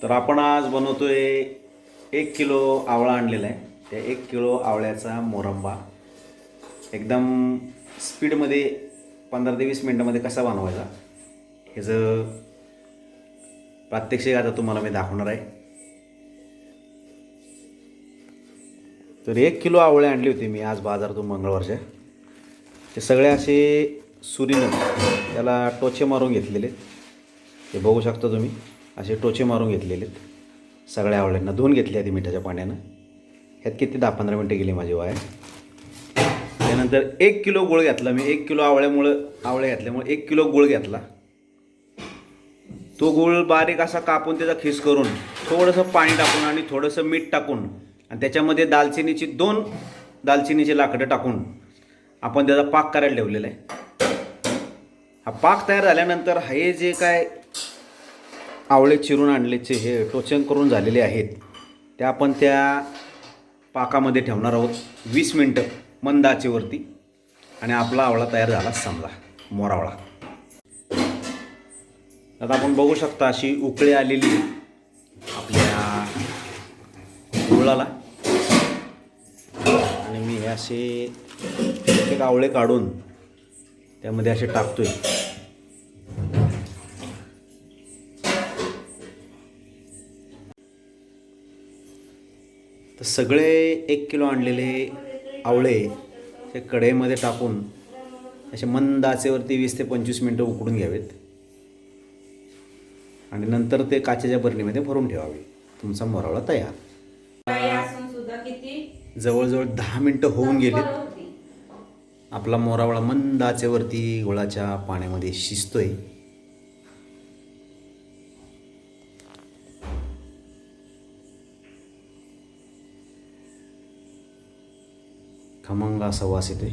तर आपण आज बनवतोय 1 किलो आवळा आणलेला आहे. त्या 1 किलो आवळ्याचा मोरंबा एकदम स्पीडमध्ये 15 ते 20 मिनटामध्ये कसा बनवायचा ह्याचं प्रात्यक्षिक आता तुम्हाला मी दाखवणार आहे. तर 1 किलो आवळे आणले होते मी आज बाजारातून मंगळवारच्या. ते सगळे असे सुरीनं त्याला टोचे मारून घेतलेले. हे बघू शकता तुम्ही, असे टोचे मारून घेतलेले सगळ्या आवळ्यांना. धुवून घेतली आधी मिठाच्या पाण्यानं. ह्यात किती 10-15 मिनटं गेली माझी वाया. त्यानंतर 1 किलो गूळ घेतला मी. 1 किलो आवळे घातल्यामुळे 1 किलो गूळ घेतला. तो गूळ बारीक असा कापून त्याचा खीस करून थोडंसं पाणी टाकून आणि थोडंसं मीठ टाकून आणि त्याच्यामध्ये दोन दालचिनीचे लाकडं टाकून आपण त्याचा पाक करायला ठेवलेला आहे. हा पाक तयार झाल्यानंतर हे जे काय आवळे चिरून आणलेचे हे टोचन करून झालेले आहेत ते आपण त्या पाकामध्ये ठेवणार आहोत 20 मिनटं मंद आचेवरती. आणि आपला आवळा तयार झाला समजा, मोरावळा. आता आपण बघू शकता अशी उकळी आलेली आपल्या गुळाला. आणि मी हे असे एक आवळे काढून त्यामध्ये असे टाकतोय. तर सगळे 1 किलो आणलेले आवळे ते कढईमध्ये टाकून असे मंद आचेवरती 20 ते 25 मिनटं उकडून घ्यावेत आणि नंतर ते काचेच्या बरणीमध्ये भरून ठेवावे. तुमचा मोरावळा तयार. जवळजवळ 10 मिनटं होऊन गेलेत. आपला मोरावळा मंद आचेवरती गुळाच्या पाण्यामध्ये शिजतोय. खमंग असा वास येतोय.